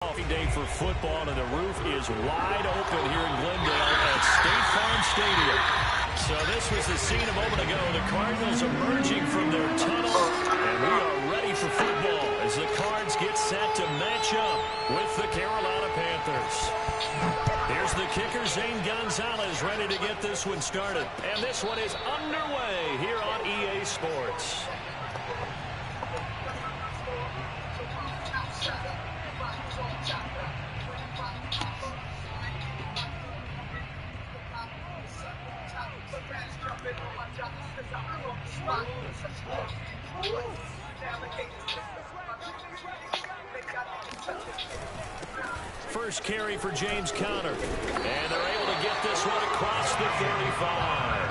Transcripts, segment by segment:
Coffee day for football, and the roof is wide open here in Glendale at State Farm Stadium. So this was the scene a moment ago. The Cardinals emerging from their tunnel, and we are ready for football as the Cards get set to match up with the Carolina Panthers. Here's the kicker, Zane Gonzalez, ready to get this one started. And this one is underway here on EA Sports. First carry for James Conner. And they're able to get this one across the 35.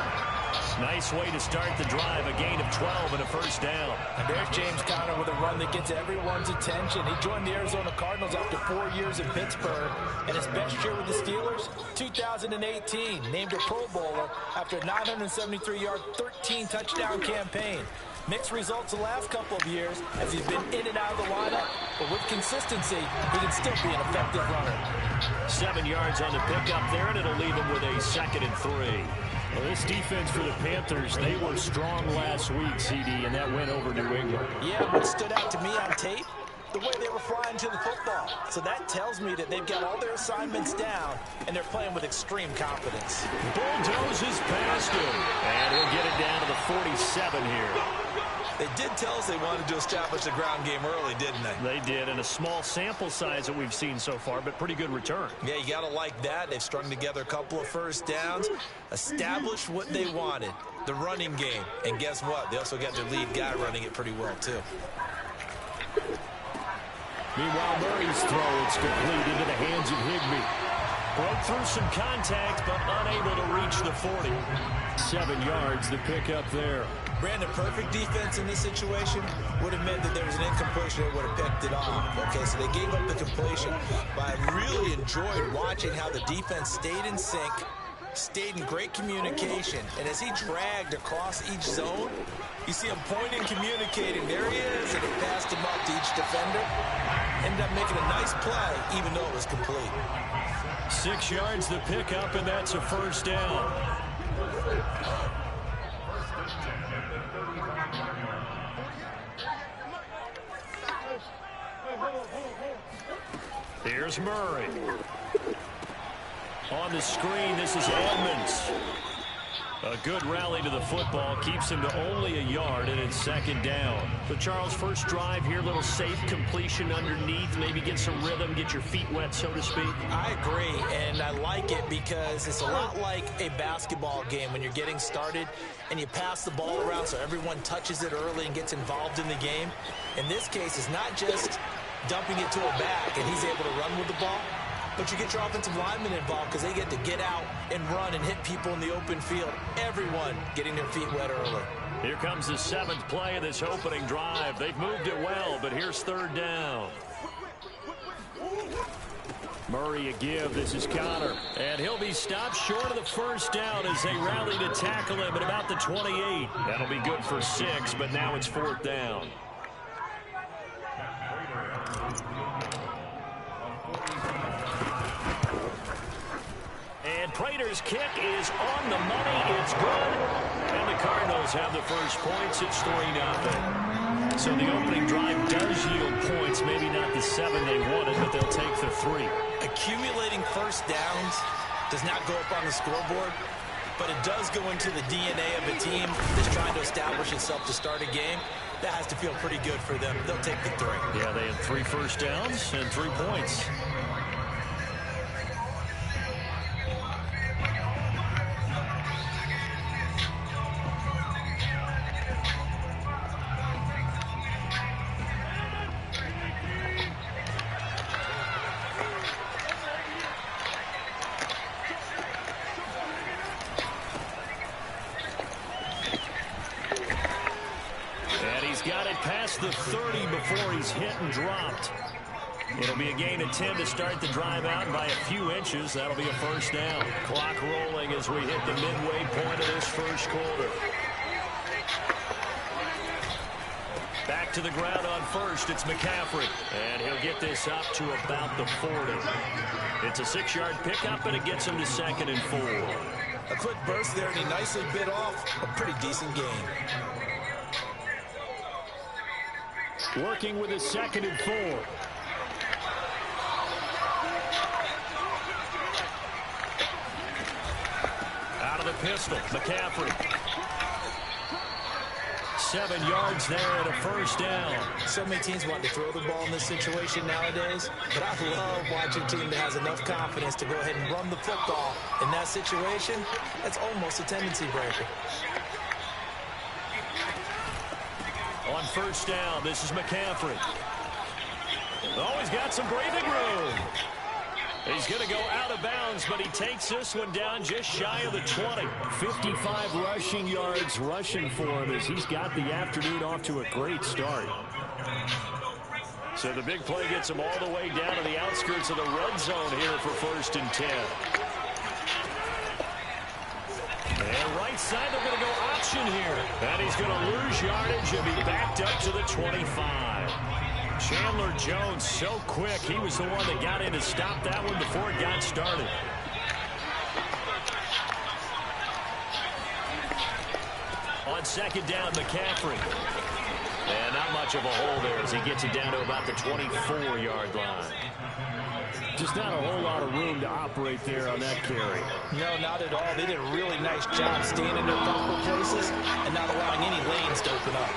Nice way to start the drive. A gain of 12 and a first down. And there's James Conner with a run that gets everyone's attention. He joined the Arizona Cardinals after 4 years in Pittsburgh. And his best year with the Steelers, 2018. Named a Pro Bowler after a 973-yard, 13-touchdown campaign. Mixed results the last couple of years as he's been in and out of the lineup. But with consistency, he can still be an effective runner. 7 yards on the pickup there, and it'll leave him with a 2nd and 3. Well, this defense for the Panthers, they were strong last week, CD, and that went over New England. Yeah, what stood out to me on tape, the way they were flying to the football. So that tells me that they've got all their assignments down, and they're playing with extreme confidence. Bulldozes past him, and he'll get it down to the 47 here. They did tell us they wanted to establish the ground game early, didn't they? They did, and a small sample size that we've seen so far, but pretty good return. Yeah, you got to like that. They've strung together a couple of first downs, established what they wanted, the running game. And guess what? They also got their lead guy running it pretty well, too. Meanwhile, Murray's throw, it's complete into the hands of Higbee. Broke through some contact, but unable to reach the 40. 7 yards, the pickup there. Brandon, perfect defense in this situation would have meant that there was an incompletion that would have picked it off. Okay, so they gave up the completion. But I really enjoyed watching how the defense stayed in sync, stayed in great communication. And as he dragged across each zone, you see him pointing, communicating. There he is, and he passed him up to each defender. Ended up making a nice play, even though it was complete. 6 yards the pickup, and that's a first down. Here's Murray. On the screen, this is Edmonds. A good rally to the football, keeps him to only a yard, and it's 2nd down. So, Charles, first drive here, little safe completion underneath, maybe get some rhythm, get your feet wet, so to speak. I agree, and I like it because it's a lot like a basketball game when you're getting started and you pass the ball around so everyone touches it early and gets involved in the game. In this case, it's not just dumping it to a back and he's able to run with the ball, but you get your offensive linemen involved because they get to get out and run and hit people in the open field. Everyone getting their feet wet early. Here comes the 7th play of this opening drive. They've moved it well, but here's 3rd down. Murray a give. This is Conner. And he'll be stopped short of the first down as they rally to tackle him at about the 28. That'll be good for 6, but now it's 4th down. And Prater's kick is on the money. It's good. And the Cardinals have the first points. It's 3-0. So the opening drive does yield points. Maybe not the 7 they wanted, but they'll take the 3. Accumulating first downs does not go up on the scoreboard, but it does go into the DNA of a team that's trying to establish itself to start a game. That has to feel pretty good for them. They'll take the 3. Yeah, they had 3 first downs and 3 points. Got it past the 30 before he's hit and dropped. It'll be a gain of 10 to start the drive out by a few inches. That'll be a first down. Clock rolling as we hit the midway point of this first quarter. Back to the ground on first. It's McCaffrey. And he'll get this up to about the 40. It's a 6-yard pickup, and it gets him to 2nd and 4. A quick burst there, and he nicely bit off a pretty decent gain. Working with his 2nd and 4. Out of the pistol, McCaffrey. 7 yards there and a first down. So many teams want to throw the ball in this situation nowadays, but I love watching a team that has enough confidence to go ahead and run the football. In that situation, that's almost a tendency breaker. On first down, this is McCaffrey. Oh, he's got some breathing room. He's going to go out of bounds, but he takes this one down just shy of the 20. 55 rushing yards rushing for him as he's got the afternoon off to a great start. So the big play gets him all the way down to the outskirts of the red zone here for 1st and 10. And right side, they're going to go option here. And he's going to lose yardage and be backed up to the 25. Chandler Jones so quick. He was the one that got in to stop that one before it got started. On 2nd down, McCaffrey. And not much of a hole there as he gets it down to about the 24-yard line. Just not a whole lot of room to operate there on that carry. No, not at all. They did a really nice job staying in their proper places and not allowing any lanes to open up.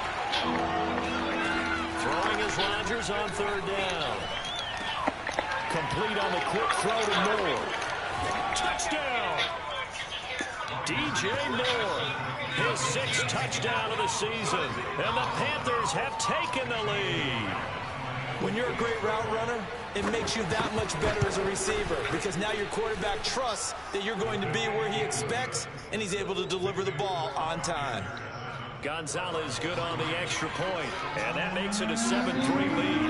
Throwing is Rodgers on 3rd down. Complete on the quick throw to Moore. Touchdown! DJ Moore, his 6th touchdown of the season. And the Panthers have taken the lead. When you're a great route runner, it makes you that much better as a receiver because now your quarterback trusts that you're going to be where he expects, and he's able to deliver the ball on time. Gonzalez good on the extra point, and that makes it a 7-3 lead.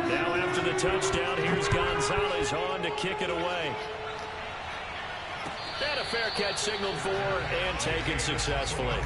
Now after the touchdown, here's Gonzalez on to kick it away. And a fair catch signaled for and taken successfully.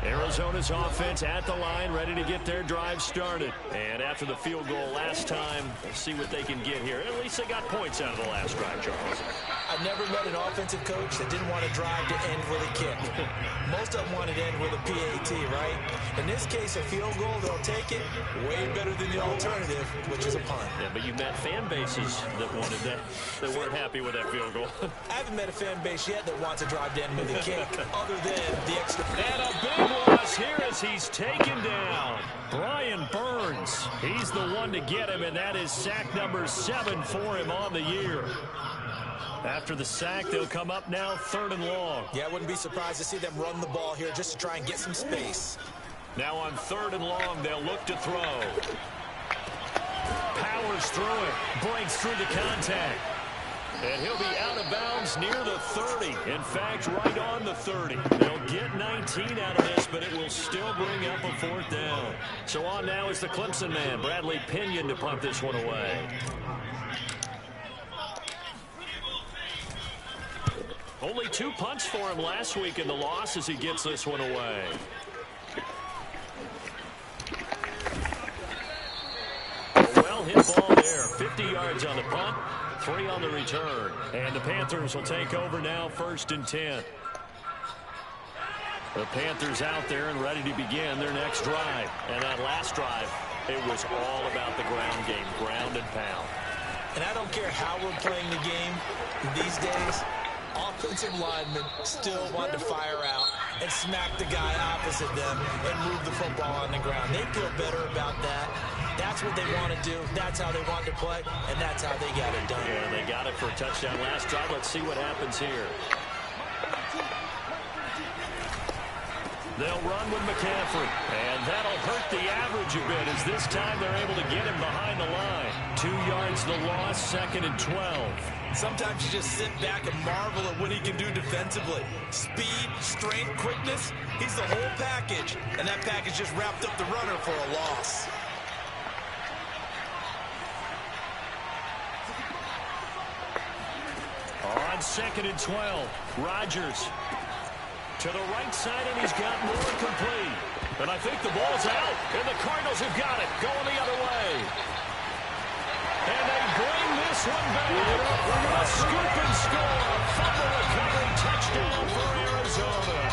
Arizona's offense at the line, ready to get their drive started. And after the field goal last time, we'll see what they can get here. At least they got points out of the last drive, Charles. I've never met an offensive coach that didn't want to drive to end with a kick. Most of them wanted to end with a PAT, right? In this case, a field goal, they'll take it way better than the alternative, which is a punt. Yeah, but you've met fan bases that wanted that, that weren't happy with that field goal. I haven't met a fan base yet that wants to drive to end with a kick, other than the extra. And a big loss here as he's taken down. Brian Burns, he's the one to get him, and that is sack number 7 for him on the year. After the sack, they'll come up now 3rd and long. Yeah, I wouldn't be surprised to see them run the ball here just to try and get some space. Now on 3rd and long, they'll look to throw. Powers through it, breaks through the contact. And he'll be out of bounds near the 30. In fact, right on the 30. They'll get 19 out of this, but it will still bring up a 4th down. So on now is the Clemson man, Bradley Pinion, to punt this one away. Only 2 punts for him last week in the loss as he gets this one away. A well-hit ball there. 50 yards on the punt, 3 on the return. And the Panthers will take over now 1st and 10. The Panthers out there and ready to begin their next drive. And that last drive, it was all about the ground game, ground and pound. And I don't care how we're playing the game these days, offensive linemen still want to fire out and smack the guy opposite them and move the football on the ground. They feel better about that. That's what they want to do. That's how they want to play, and that's how they got it done. Yeah, they got it for a touchdown last drive. Let's see what happens here. They'll run with McCaffrey, and that'll hurt the average a bit as this time they're able to get him behind the line. 2 yards the loss, 2nd and 12. Sometimes you just sit back and marvel at what he can do defensively. Speed, strength, quickness, he's the whole package. And that package just wrapped up the runner for a loss. on 2nd and 12. Rodgers to the right side, and he's got more complete. And I think the ball's out, and the Cardinals have got it, going the other way. And they bring this one back. A scoop and score, a fumble recovery touchdown for Arizona.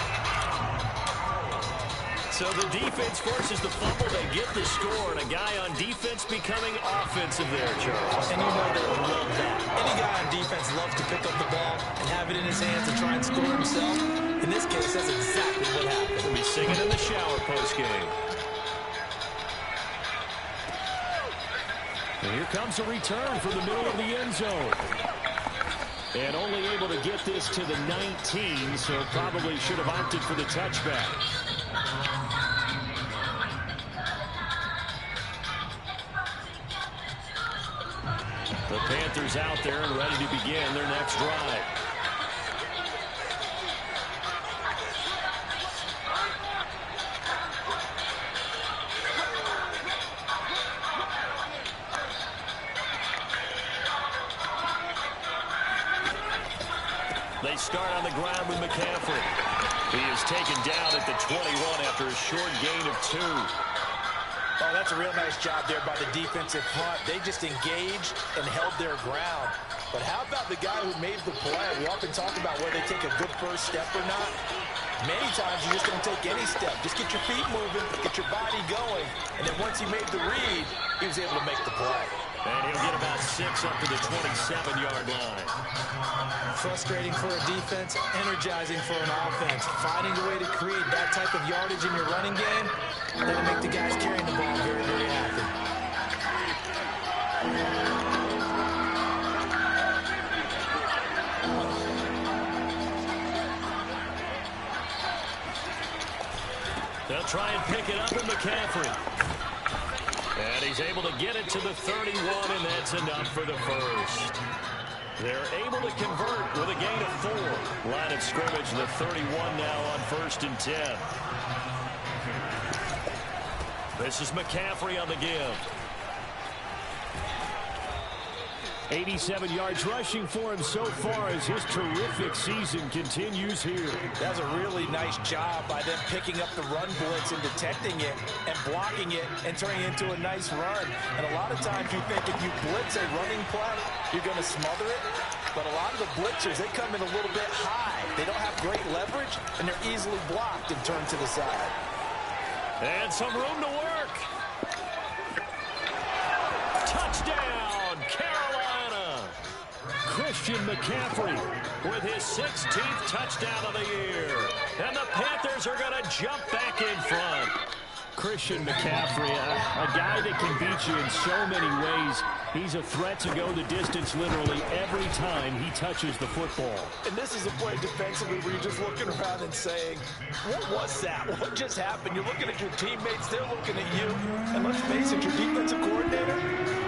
So the defense forces the fumble, they get the score, and a guy on defense becoming offensive there, Charles. And you know they love that. Any guy on defense loves to pick up the ball and have it in his hands and try and score himself. In this case, that's exactly what happened. He'll be singing in the shower postgame. And here comes a return from the middle of the end zone. And only able to get this to the 19, so probably should have opted for the touchback. The Panthers out there and ready to begin their next drive. They start on the ground with McCaffrey. He is taken down at the 21 after a short gain of 2. Oh, that's a real nice job there by the defensive front. They just engaged and held their ground. But how about the guy who made the play? We often talk about whether they take a good first step or not. Many times you just don't take any step. Just get your feet moving, get your body going. And then once he made the read, he was able to make the play. And he'll get about 6 up to the 27-yard line. Frustrating for a defense, energizing for an offense. Finding a way to create that type of yardage in your running game, that'll make the guys carrying the ball very, very happy. They'll try and pick it up with McCaffrey. And he's able to get it to the 31, and that's enough for the first. They're able to convert with a gain of 4. Line of scrimmage, the 31 now on 1st and 10. This is McCaffrey on the give. 87 yards rushing for him so far as his terrific season continues here. That's a really nice job by them picking up the run blitz and detecting it and blocking it and turning it into a nice run. And a lot of times you think if you blitz a running play, you're going to smother it. But a lot of the blitzers, they come in a little bit high. They don't have great leverage, and they're easily blocked and turned to the side. And some room to work. Touchdown, Carolina. Christian McCaffrey with his 16th touchdown of the year. And the Panthers are going to jump back in front. Christian McCaffrey, a guy that can beat you in so many ways. He's a threat to go the distance literally every time he touches the football. And this is a play defensively where you're just looking around and saying, what was that? What just happened? You're looking at your teammates, they're looking at you. And let's face it, your defensive coordinator,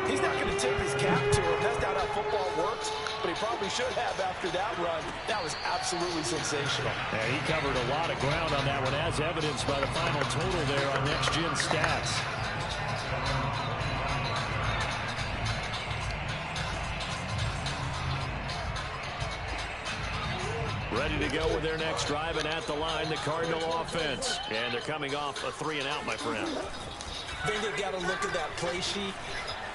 he's not going to tip his cap to him. That's not how football works. But he probably should have after that run. That was absolutely sensational. Yeah, he covered a lot of ground on that one, as evidenced by the final total there on Next Gen Stats. Ready to go with their next drive, and at the line, the Cardinal offense. And they're coming off a 3-and-out, my friend. I think they've got to look at that play sheet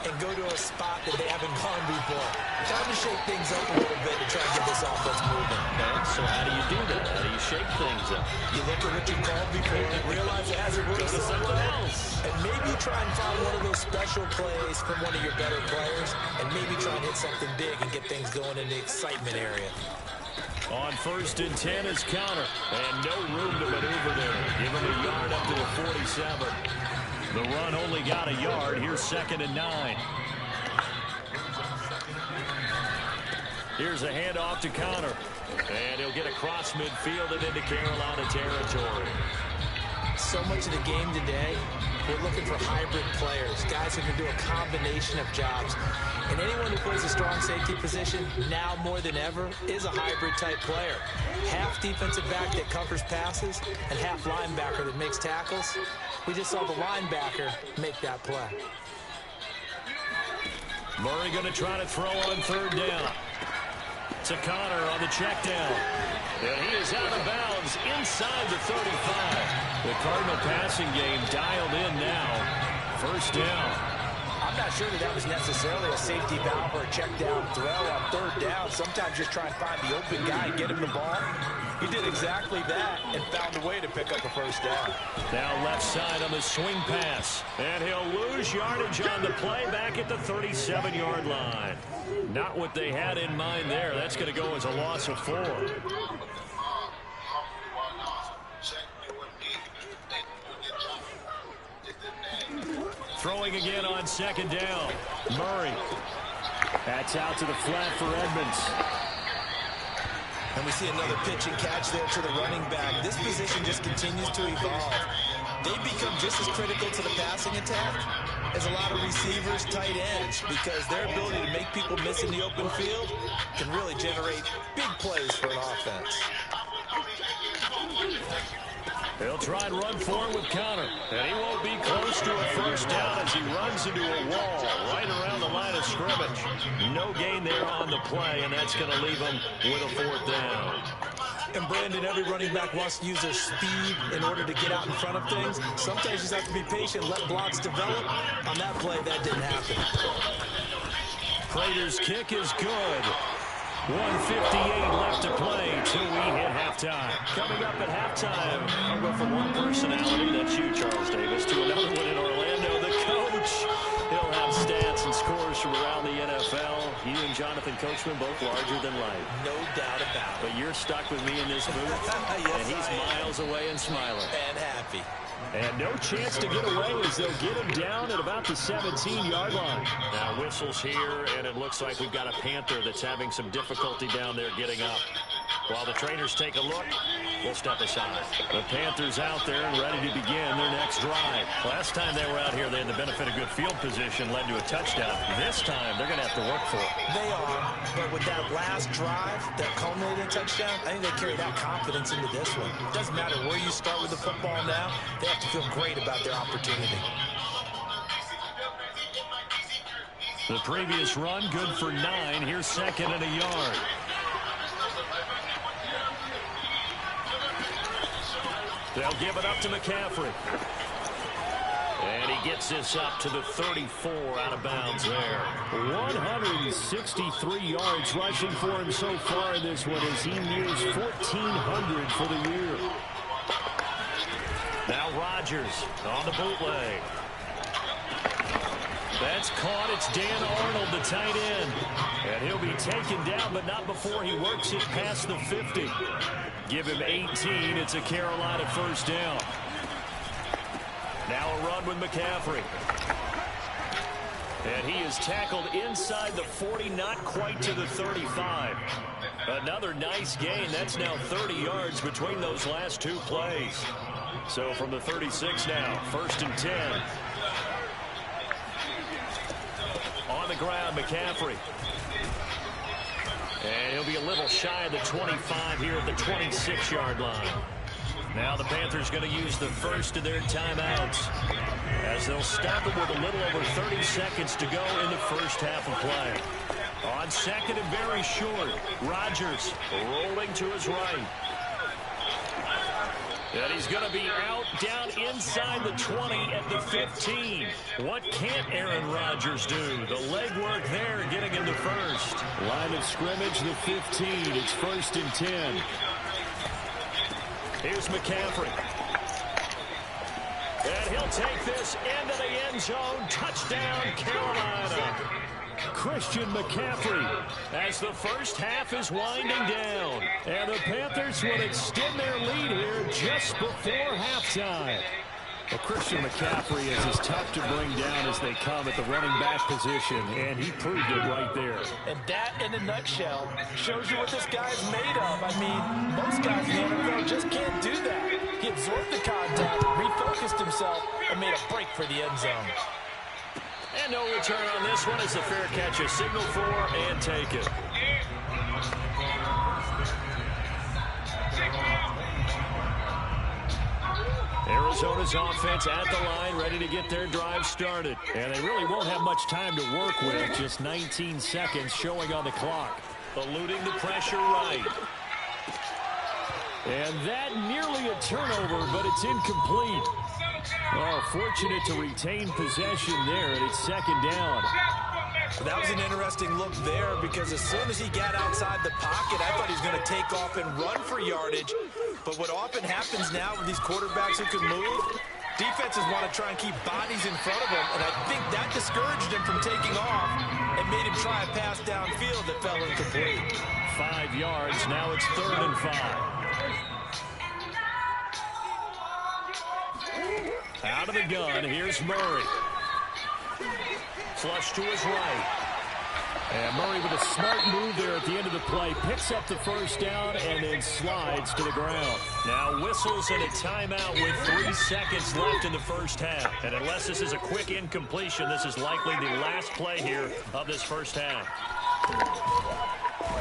and go to a spot that they haven't gone before. Time to shake things up a little bit to try and get this offense moving. And so how do you do that? How do you shake things up? You look at what you called before and realize it hasn't worked Go to something else. And maybe you try and find one of those special plays from one of your better players, and maybe try and hit something big and get things going in the excitement area. On 1st and 10 is counter, and no room to maneuver there. Give him a yard up to the 47. The run only got a yard. Here's 2nd and 9. Here's a handoff to Connor. And he'll get across midfield and into Carolina territory. So much of the game today, we're looking for hybrid players, guys who can do a combination of jobs. And anyone who plays a strong safety position, now more than ever, is a hybrid-type player. Half defensive back that covers passes and half linebacker that makes tackles. We just saw the linebacker make that play. Murray going to try to throw on 3rd down. To Connor on the check down. And he is out of bounds inside the 35. The Cardinal passing game dialed in now. First down. I'm not sure that was necessarily a safety valve or a check down throw on third down. Sometimes just try and find the open guy and get him the ball. He did exactly that and found a way to pick up a first down. Now left side on the swing pass. And he'll lose yardage on the play back at the 37-yard line. Not what they had in mind there. That's going to go as a loss of 4. Throwing again on second down. Murray. That's out to the flat for Edmonds. And we see another pitch and catch there to the running back. This position just continues to evolve. They become just as critical to the passing attack as a lot of receivers, tight ends, because their ability to make people miss in the open field can really generate big plays for an offense. They'll try and run for him with Connor. And he won't be close to a first down as he runs into a wall right around the line of scrimmage. No gain there on the play, and that's going to leave him with a 4th down. And Brandon, every running back wants to use their speed in order to get out in front of things. Sometimes you just have to be patient, let blocks develop. On that play, that didn't happen. Prater's kick is good. 1:58 left to play till we hit halftime. Coming up at halftime, I'll go from one personality, that's you, Charles Davis, to another one in Orlando, the coach. He'll have stats and scores from around the NFL. He and Jonathan Coachman both larger than life. No doubt about it. But you're stuck with me in this booth, yes, and he's miles away and smiling. And happy. And no chance to get away as they'll get him down at about the 17-yard line. Now whistles here, and it looks like we've got a Panther that's having some difficulty down there getting up. While the trainers take a look, we'll step aside. The Panthers out there and ready to begin their next drive. Last time they were out here, they had the benefit of good field position, led to a touchdown. This time, they're going to have to work for it. They are, but with that last drive, that culminating touchdown, I think they carry that confidence into this one. It doesn't matter where you start with the football now, they have to feel great about their opportunity. The previous run, good for 9. Here's 2nd and a yard. They'll give it up to McCaffrey. And he gets this up to the 34 out of bounds there. 163 yards rushing for him so far in this one as he nears 1,400 for the year. Now Rodgers on the bootleg. That's caught. It's Dan Arnold, the tight end. And he'll be taken down, but not before he works it past the 50. Give him 18. It's a Carolina first down. Now a run with McCaffrey. And he is tackled inside the 40, not quite to the 35. Another nice gain. That's now 30 yards between those last 2 plays. So from the 36 now, 1st and 10. On the ground, McCaffrey. And he'll be a little shy of the 25 here at the 26-yard line. Now the Panthers going to use the first of their timeouts as they'll stop it with a little over 30 seconds to go in the first half of play. On 2nd and very short, Rodgers rolling to his right. And he's going to be out down inside the 20 at the 15. What can't Aaron Rodgers do? The legwork there getting him to first. Line of scrimmage, the 15. It's 1st and 10. Here's McCaffrey. And he'll take this into the end zone. Touchdown, Carolina. Christian McCaffrey as the first half is winding down. And the Panthers will extend their lead here just before halftime. Well, Christian McCaffrey is as tough to bring down as they come at the running back position, and he proved it right there. And that, in a nutshell, shows you what this guy's made of. I mean, most guys in the NFL just can't do that. He absorbed the contact, refocused himself, and made a break for the end zone. And no return on this one as the fair catch is signaled for and taken. Arizona's offense at the line, ready to get their drive started. And they really won't have much time to work with, just 19 seconds showing on the clock. eluding the pressure right. And that nearly a turnover, but it's incomplete. Oh, fortunate to retain possession there, and it's second down. That was an interesting look there because as soon as he got outside the pocket, I thought he was going to take off and run for yardage. But what often happens now with these quarterbacks who can move, defenses want to try and keep bodies in front of them, and I think that discouraged him from taking off and made him try a pass downfield that fell incomplete. 5 yards, now it's 3rd and 5. Out of the gun, here's Murray. Flush to his right. And Murray with a smart move there at the end of the play. Picks up the first down and then slides to the ground. Now whistles and a timeout with 3 seconds left in the first half. And unless this is a quick incompletion, this is likely the last play here of this first half.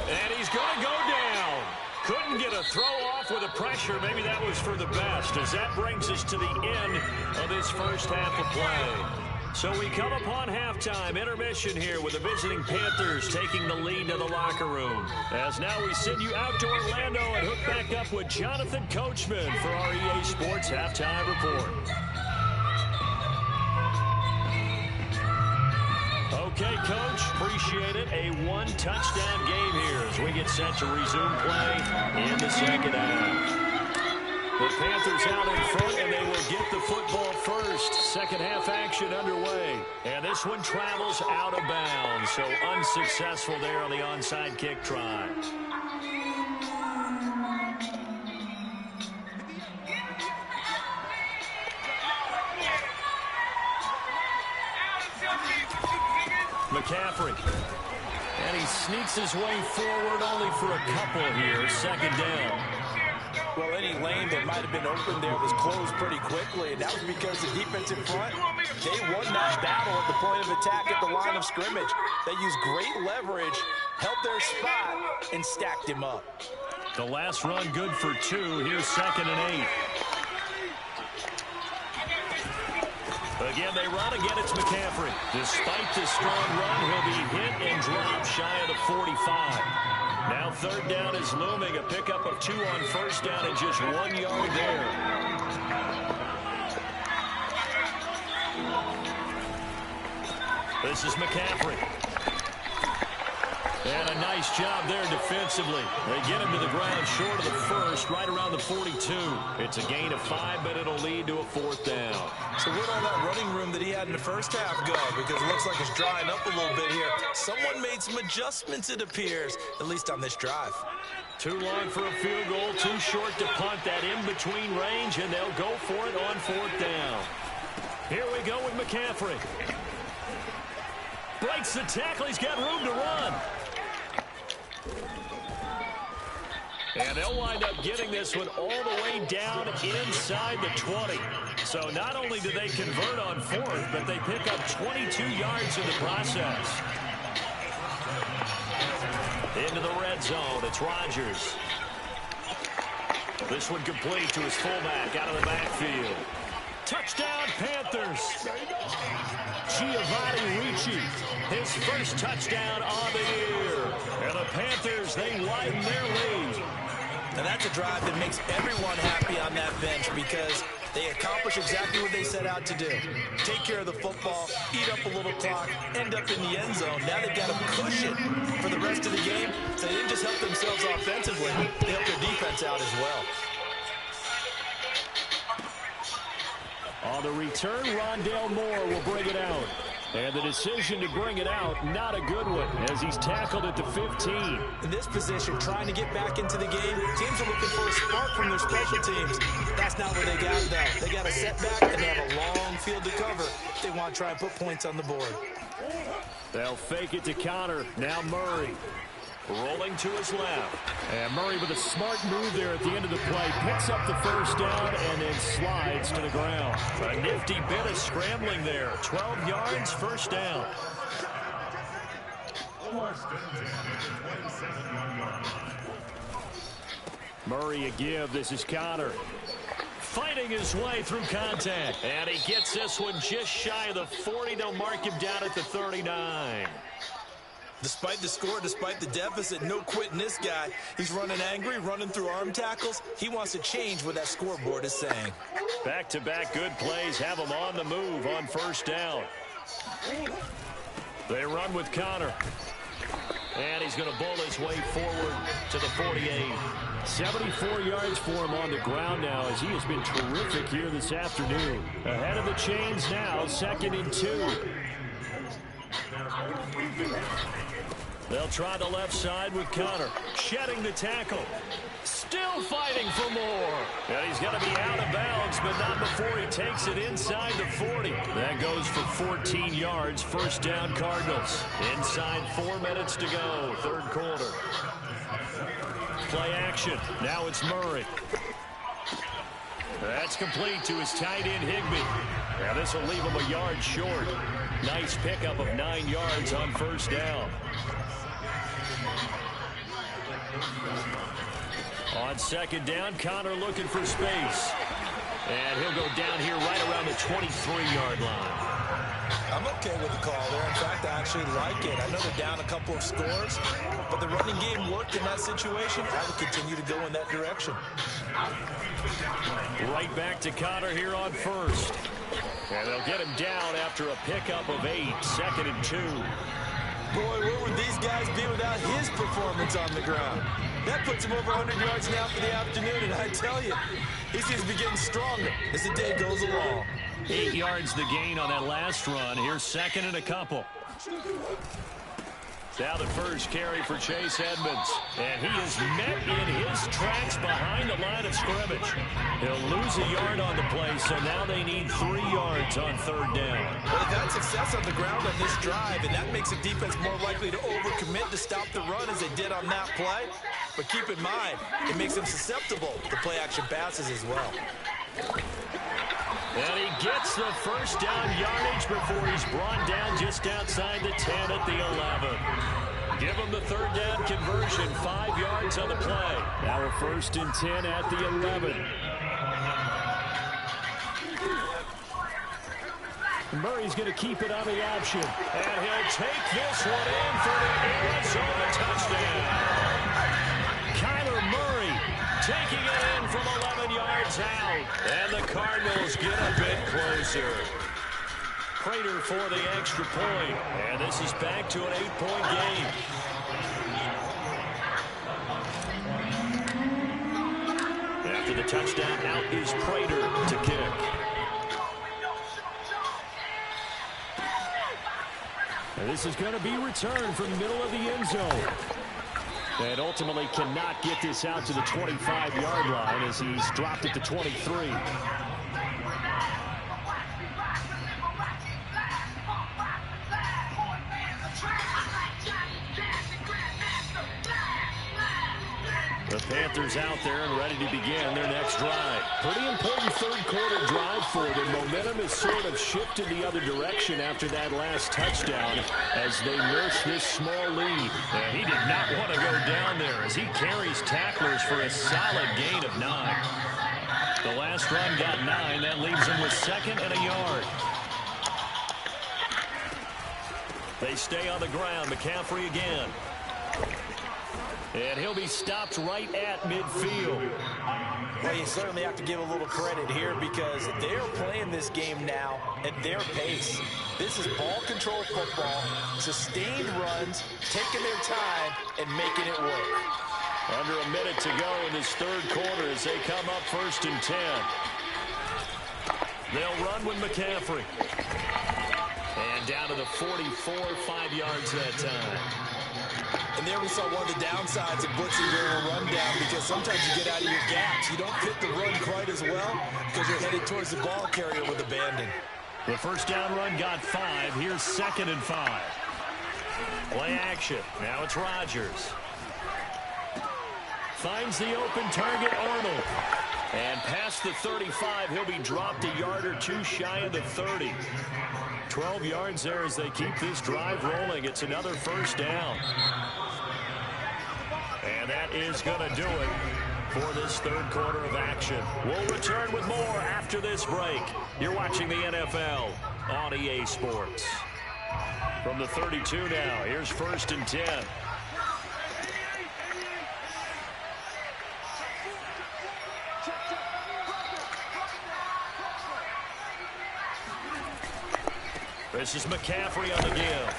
And he's going to go down. Couldn't get a throw off with the pressure. Maybe that was for the best, as that brings us to the end of this first half of play. So we come upon halftime, intermission here with the visiting Panthers taking the lead to the locker room. As now we send you out to Orlando and hook back up with Jonathan Coachman for our EA Sports Halftime Report. Okay, Coach, appreciate it. A one-touchdown game here as we get set to resume play in the second half. The Panthers out in front, and they will get the football first. Second half action underway. And this one travels out of bounds, so unsuccessful there on the onside kick try. McCaffrey. And he sneaks his way forward only for a couple here. Second down. Well, any lane that might have been open there was closed pretty quickly, and that was because the defense in front, they won that battle at the point of attack at the line of scrimmage. They used great leverage, held their spot, and stacked him up. The last run good for 2. Here's 2nd and 8. Again, they run. Again, it's McCaffrey. Despite the strong run, he'll be hit and dropped shy of the 45. Now 3rd down is looming. A pickup of 2 on 1st down and just 1 yard there. This is McCaffrey. And a nice job there defensively. They get him to the ground short of the 1st, right around the 42. It's a gain of 5, but it'll lead to a 4th down. So where'd all that running room that he had in the first half go? Because it looks like it's drying up a little bit here. Someone made some adjustments, it appears, at least on this drive. Too long for a field goal, too short to punt that in-between range, and they'll go for it on 4th down. Here we go with McCaffrey. Breaks the tackle. He's got room to run. And they'll wind up getting this one all the way down inside the 20. So not only do they convert on 4th, but they pick up 22 yards in the process. Into the red zone, it's Rodgers. This one complete to his fullback out of the backfield. Touchdown, Panthers. Giovanni Ricci, his first touchdown on the year. And the Panthers, they widen their lead. And that's a drive that makes everyone happy on that bench because they accomplish exactly what they set out to do. Take care of the football, eat up a little clock, end up in the end zone. Now they've got a cushion for the rest of the game. So they didn't just help themselves offensively, they helped their defense out as well. On the return, Rondale Moore will bring it out. And the decision to bring it out, not a good one, as he's tackled at the 15. In this position, trying to get back into the game, teams are looking for a spark from their special teams. That's not what they got, though. They got a setback, and they have a long field to cover if they want to try and put points on the board. They'll fake it to counter. Now Murray. Rolling to his left. And Murray with a smart move there at the end of the play. Picks up the first down and then slides to the ground. A nifty bit of scrambling there. 12 yards, first down. Murray a give. This is Connor. Fighting his way through contact. And he gets this one just shy of the 40. They'll mark him down at the 39. Despite the score, despite the deficit, no quitting this guy. He's running angry, running through arm tackles. He wants to change what that scoreboard is saying. Back-to-back good plays have him on the move on first down. They run with Connor. And he's going to bowl his way forward to the 48. 74 yards for him on the ground now as he has been terrific here this afternoon. Ahead of the chains now, 2nd and 2. They'll try the left side with Connor. Shedding the tackle. Still fighting for more. And he's going to be out of bounds, but not before he takes it inside the 40. That goes for 14 yards. First down, Cardinals. Inside 4 minutes to go, third quarter. Play action. Now it's Murray. That's complete to his tight end, Higbee. Now this will leave him a yard short. Nice pickup of 9 yards on first down. On second down, Connor looking for space. And he'll go down here right around the 23-yard line. I'm okay with the call there. In fact, I actually like it. I know they're down a couple of scores, but the running game worked in that situation. I would continue to go in that direction. Right back to Connor here on first. And they'll get him down after a pickup of 8, 2nd and 2. Boy, where would these guys be without his performance on the ground? That puts him over 100 yards now for the afternoon, and I tell you, he seems to be getting stronger as the day goes along. 8 yards the gain on that last run. Here's 2nd and a couple. Now the first carry for Chase Edmonds. And he is met in his tracks behind the line of scrimmage. He'll lose a yard on the play, so now they need 3 yards on third down. Well, they've had success on the ground on this drive, and that makes the defense more likely to overcommit to stop the run as they did on that play. But keep in mind, it makes them susceptible to play-action passes as well. And he gets the first down yardage before he's brought down just outside the 10 at the 11. Give him the third down conversion, 5 yards on the play. Now a 1st and 10 at the 11. Murray's going to keep it on the option. And he'll take this one in for the Arizona touchdown. Kyler Murray taking it in from 11 yards out. And the Cardinals get a bit closer. Prater for the extra point. And this is back to an 8-point game. After the touchdown, out is Prater to kick. And this is going to be returned from the middle of the end zone. And ultimately cannot get this out to the 25-yard line as he's dropped at the 23. The Panthers out there and ready to begin their next drive. Pretty important third quarter drive for them. Momentum has sort of shifted the other direction after that last touchdown as they nurse this small lead. And he did not want to go down there as he carries tacklers for a solid gain of 9. The last run got 9. That leaves him with 2nd and a yard. They stay on the ground. McCaffrey again. And he'll be stopped right at midfield. Well, you certainly have to give a little credit here because they're playing this game now at their pace. This is ball control football, sustained runs, taking their time, and making it work. Under a minute to go in this third quarter as they come up 1st and 10. They'll run with McCaffrey. And down to the 44, 5 yards that time. And there we saw one of the downsides of blitzing during a rundown because sometimes you get out of your gaps. You don't fit the run quite as well because you're headed towards the ball carrier with abandon. The first down run got 5. Here's 2nd and 5. Play action. Now it's Rodgers. Finds the open target, Arnold. And past the 35, he'll be dropped a yard or 2 shy of the 30. 12 yards there as they keep this drive rolling. It's another first down. And that is going to do it for this third quarter of action. We'll return with more after this break. You're watching the NFL on EA Sports. From the 32 now, here's 1st and 10. This is McCaffrey on the give.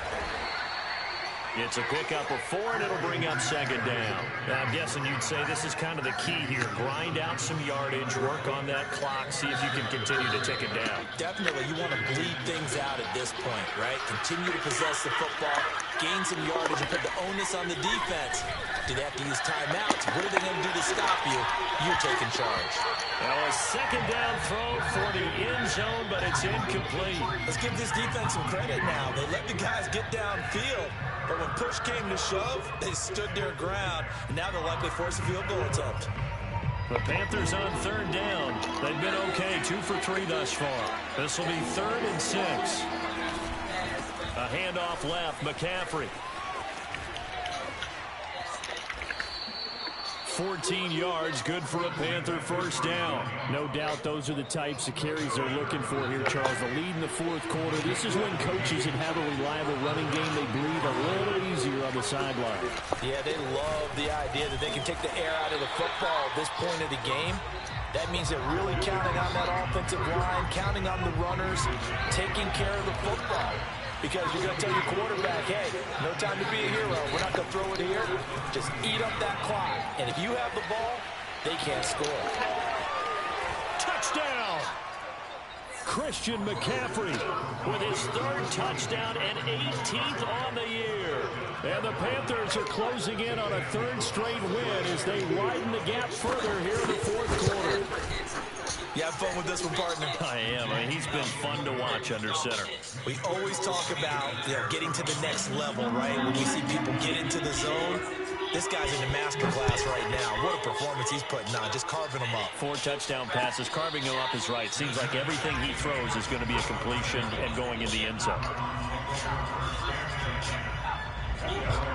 It's a pickup of 4, and it'll bring up 2nd down. I'm guessing you'd say this is kind of the key here. Grind out some yardage, work on that clock, see if you can continue to tick it down. Definitely, you want to bleed things out at this point, right? Continue to possess the football, gain some yardage, and put the onus on the defense. Do they have to use timeouts? What are they going to do to stop you? You're taking charge. Now a 2nd down throw for the end zone, but it's incomplete. Let's give this defense some credit now. They let the guys get downfield. But when push came to shove, they stood their ground, and now they'll likely force a field goal attempt. The Panthers on 3rd down. They've been okay, 2 for 3 thus far. This will be 3rd and 6. A handoff left, McCaffrey. 14 yards, good for a Panther 1st down. No doubt those are the types of carries they're looking for here, Charles. The lead in the 4th quarter. This is when coaches that have a reliable running game, they breathe a little easier on the sideline. Yeah, they love the idea that they can take the air out of the football at this point of the game. That means they're really counting on that offensive line, counting on the runners, taking care of the football. Because you're going to tell your quarterback, hey, no time to be a hero. We're not going to throw it here. Just eat up that clock. And if you have the ball, they can't score. Touchdown! Christian McCaffrey with his 3rd touchdown and 18th on the year. And the Panthers are closing in on a 3rd straight win as they widen the gap further here in the 4th quarter. You have fun with this one, partner? I am. I mean, he's been fun to watch under center. We always talk about, getting to the next level, right? When we see people get into the zone, this guy's in the master class right now. What a performance he's putting on, just carving them up. 4 touchdown passes. Carving him up is right. Seems like everything he throws is going to be a completion and going in the end zone.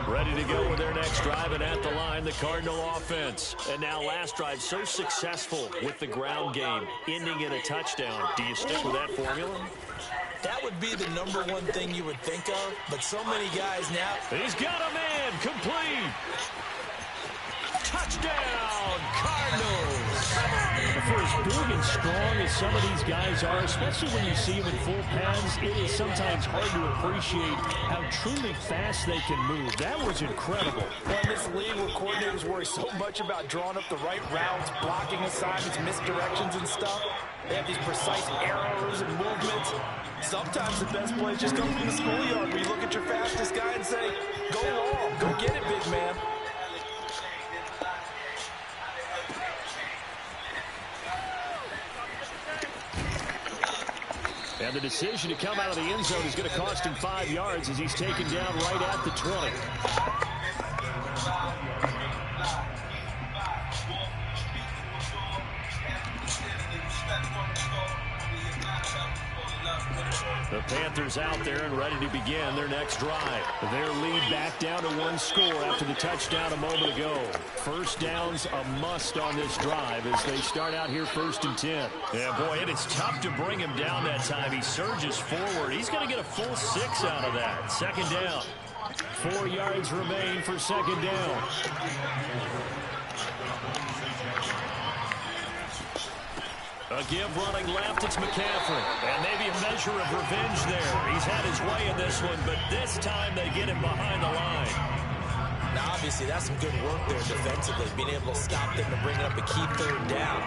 Ready to go with their next drive, and at the line, the Cardinal offense. And now last drive, so successful with the ground game, ending in a touchdown. Do you stick with that formula? That would be the #1 thing you would think of, but so many guys now. He's got a man, complete. Touchdown, Cardinals. For as big and strong as some of these guys are, especially when you see them in full pads, it is sometimes hard to appreciate how truly fast they can move. That was incredible. Well, in this league where coordinators worry so much about drawing up the right routes, blocking assignments, misdirections and stuff, they have these precise arrows and movements. Sometimes the best plays just come from the schoolyard where you look at your fastest guy and say, go long, go get it, big man. And the decision to come out of the end zone is going to cost him 5 yards as he's taken down right at the 20. The Panthers out there and ready to begin their next drive. Their lead back down to 1 score after the touchdown a moment ago. 1st down's a must on this drive as they start out here 1st and 10. Yeah, boy, it is tough to bring him down that time. He surges forward. He's going to get a full 6 out of that. 2nd down. 4 yards remain for 2nd down. A give running left, it's McCaffrey. And maybe a measure of revenge there. He's had his way in this one, but this time they get him behind the line. Now, obviously, that's some good work there defensively, being able to stop them and bring up a key 3rd down.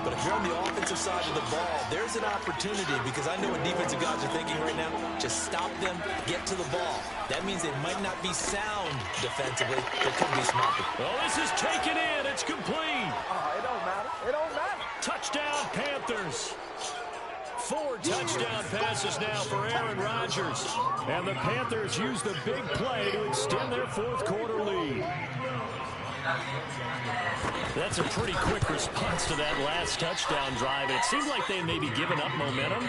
But if you're on the offensive side of the ball, there's an opportunity because I know what defensive guys are thinking right now. Just stop them, get to the ball. That means they might not be sound defensively. They could be smart. Well, this is taken in. It's complete. It don't matter. It don't matter. Touchdown, Panthers. 4 touchdown passes now for Aaron Rodgers. And the Panthers use the big play to extend their 4th quarter lead. That's a pretty quick response to that last touchdown drive. And it seemed like they may be giving up momentum.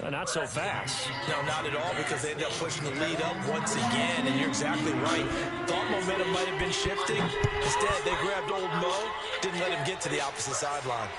Not so fast. No, not at all, because they ended up pushing the lead up once again. And you're exactly right. Thought momentum might have been shifting. Instead, they grabbed old Mo, didn't let him get to the opposite sideline.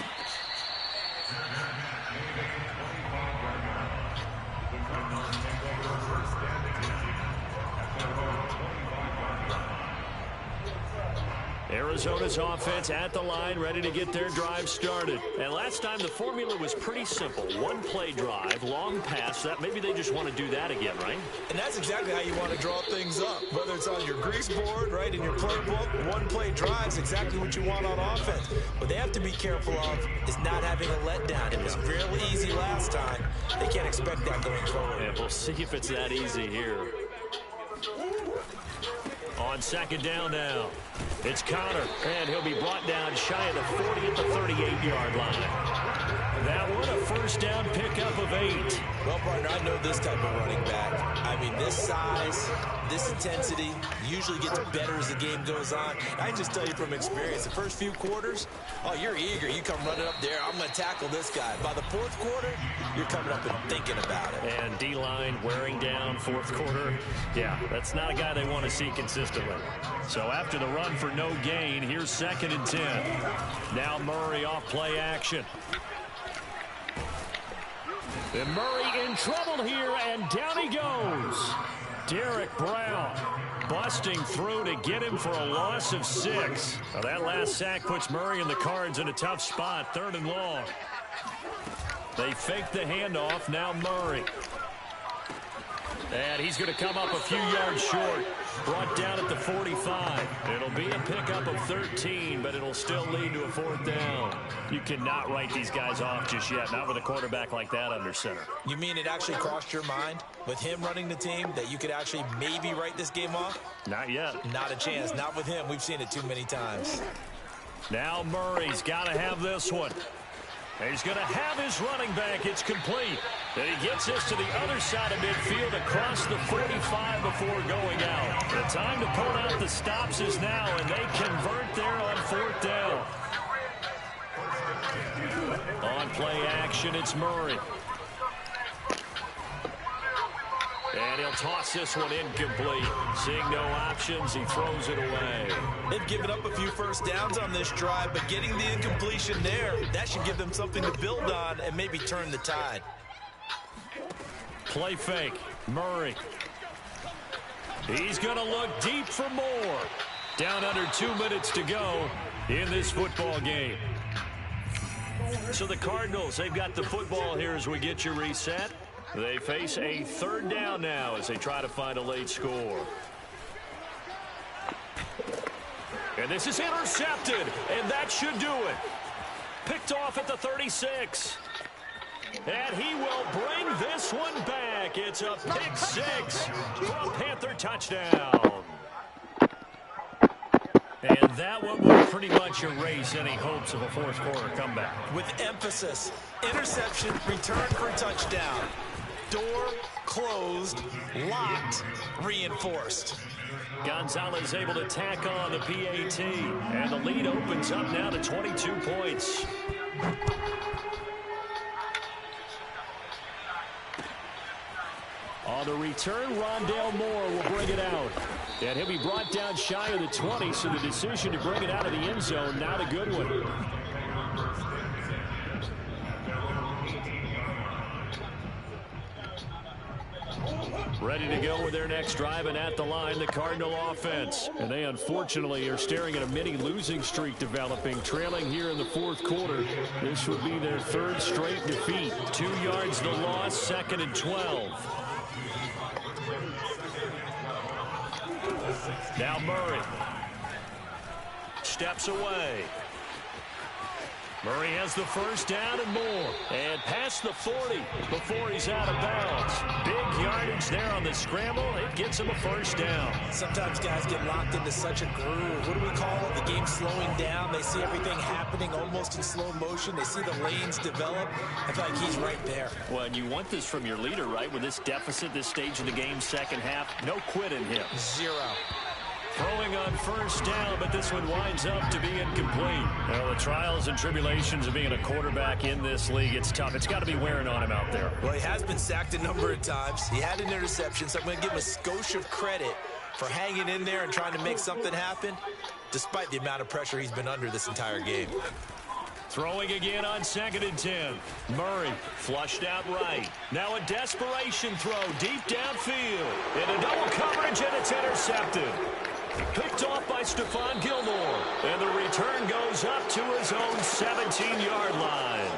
Arizona's offense at the line, ready to get their drive started. And last time the formula was pretty simple. One-play drive, long pass. That maybe they just want to do that again, right? And that's exactly how you want to draw things up. Whether it's on your grease board, right, in your playbook, one-play drive is exactly what you want on offense. What they have to be careful of is not having a letdown. It was fairly easy last time. They can't expect that going forward. And we'll see if it's that easy here. On second down now, it's Connor, and he'll be brought down shy of the 40 at the 38-yard line. That one, a first down pickup of 8. Well, partner, I know this type of running back. I mean, this size, this intensity usually gets better as the game goes on. I can just tell you from experience, the first few quarters, oh, you're eager. You come running up there, I'm going to tackle this guy. By the fourth quarter, you're coming up and thinking about it. And D-line wearing down fourth quarter. Yeah, that's not a guy they want to see consistently. So after the run for no gain, here's 2nd and 10. Now Murray off play action. And Murray in trouble here, and down he goes. Derek Brown busting through to get him for a loss of 6. Now that last sack puts Murray and the Cards in a tough spot, 3rd and long. They fake the handoff, now Murray. And he's going to come up a few yards short. Brought down at the 45. It'll be a pickup of 13, but it'll still lead to a 4th down. You cannot write these guys off just yet, not with a quarterback like that under center. You mean it actually crossed your mind with him running the team that you could actually maybe write this game off? Not yet. Not a chance. Not with him. We've seen it too many times. Now Murray's got to have this one. He's going to have his running back. It's complete. And he gets this to the other side of midfield across the 45 before going out. The time to pull out the stops is now, and they convert there on 4th down. On play action, it's Murray. And he'll toss this one incomplete. Seeing no options, he throws it away. They've given up a few first downs on this drive, but getting the incompletion there, that should give them something to build on and maybe turn the tide. Play fake. Murray. He's going to look deep for more. Down under 2 minutes to go in this football game. So the Cardinals, they've got the football here as we get you reset. They face a 3rd down now as they try to find a late score. And this is intercepted, and that should do it. Picked off at the 36. And he will bring this one back. It's a pick 6 for a Panther touchdown. And that one will pretty much erase any hopes of a 4th quarter comeback. With emphasis, interception, return for a touchdown. Door closed, locked, reinforced. Gonzalez able to tack on the PAT. And the lead opens up now to 22 points. On the return, Rondale Moore will bring it out. And he'll be brought down shy of the 20, so the decision to bring it out of the end zone, not a good one. Ready to go with their next drive, and at the line, the Cardinal offense. And they unfortunately are staring at a mini losing streak developing, trailing here in the 4th quarter. This would be their 3rd straight defeat. 2 yards the loss, 2nd and 12. Now Murray steps away. Murray has the first down and more. And past the 40 before he's out of bounds. Big yardage there on the scramble. It gets him a first down. Sometimes guys get locked into such a groove. What do we call it? The game slowing down. They see everything happening almost in slow motion. They see the lanes develop. I feel like he's right there. Well, and you want this from your leader, right? With this deficit, this stage of the game, second half, no quit in him. 0. Throwing on first down, but this one winds up to be incomplete. Well, the trials and tribulations of being a quarterback in this league, it's tough. It's got to be wearing on him out there. Well, he has been sacked a number of times. He had an interception, so I'm going to give him a skosh of credit for hanging in there and trying to make something happen, despite the amount of pressure he's been under this entire game. Throwing again on 2nd and 10. Murray flushed out right. Now a desperation throw deep downfield. In a double coverage, and it's intercepted. Picked off by Stephon Gilmore. And the return goes up to his own 17-yard line.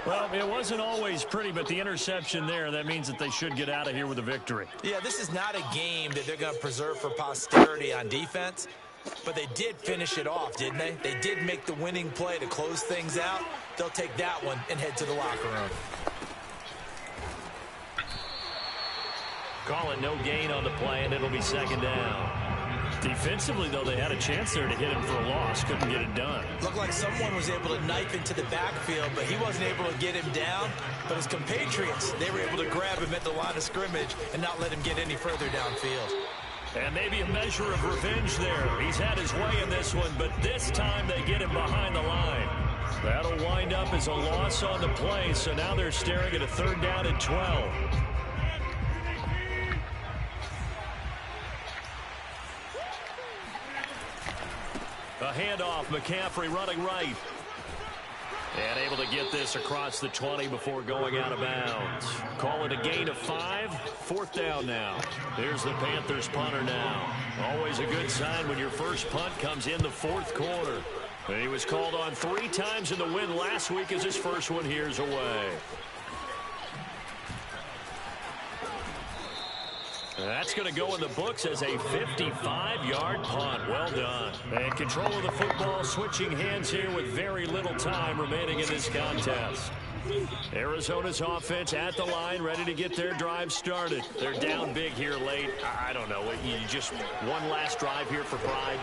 Well, it wasn't always pretty, but the interception there, that means that they should get out of here with a victory. Yeah, this is not a game that they're going to preserve for posterity on defense, but they did finish it off, didn't they? They did make the winning play to close things out. They'll take that one and head to the locker room. Call it no gain on the play, and it'll be second down. Defensively, though, they had a chance there to hit him for a loss. Couldn't get it done. Looked like someone was able to knife into the backfield, but he wasn't able to get him down. But his compatriots, they were able to grab him at the line of scrimmage and not let him get any further downfield. And maybe a measure of revenge there. He's had his way in this one, but this time they get him behind the line. That'll wind up as a loss on the play, so now they're staring at a 3rd down and 12. A handoff, McCaffrey running right. And able to get this across the 20 before going out of bounds. Call it a gain of 5. 4th down now. Here's the Panthers punter now. Always a good sign when your first punt comes in the 4th quarter. And he was called on 3 times in the win last week as his first one here's away. That's going to go in the books as a 55-yard punt. Well done. And control of the football switching hands here with very little time remaining in this contest. Arizona's offense at the line, ready to get their drive started. They're down big here late. I don't know. You just one last drive here for pride.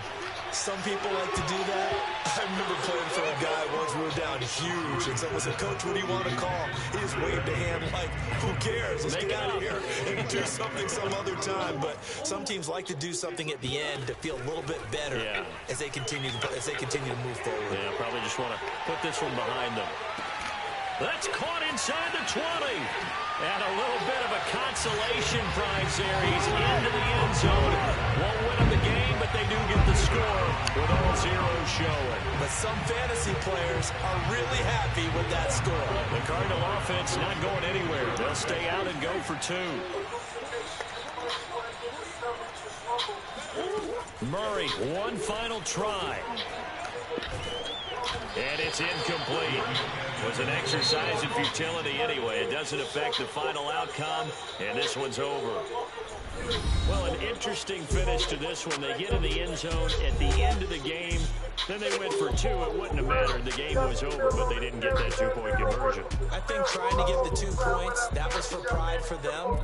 Some people like to do that. I remember playing for a guy once we were down huge, and someone said, "Coach, what do you want to call?" He just waved a hand like, who cares? Let's get out of here and do something some other time. But some teams like to do something at the end to feel a little bit better as they continue to move forward. Yeah, probably just want to put this one behind them. That's caught inside the 20. And a little bit of a consolation prize there. He's into the end zone. Won't win him the game, but they do get the score with all zeros showing. But some fantasy players are really happy with that score. The Cardinal offense not going anywhere. They'll stay out and go for 2. Murray, one final try. And it's incomplete. It was an exercise in futility anyway. It doesn't affect the final outcome, and this one's over. Well, an interesting finish to this one. They get in the end zone at the end of the game. Then they went for 2. It wouldn't have mattered. The game was over, but they didn't get that 2-point conversion. I think trying to get the 2 points, that was for pride for them.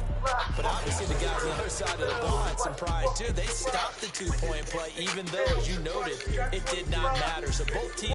But obviously the guys on the other side of the ball had some pride too. They stopped the 2-point play, even though, as you noted, it did not matter. So both teams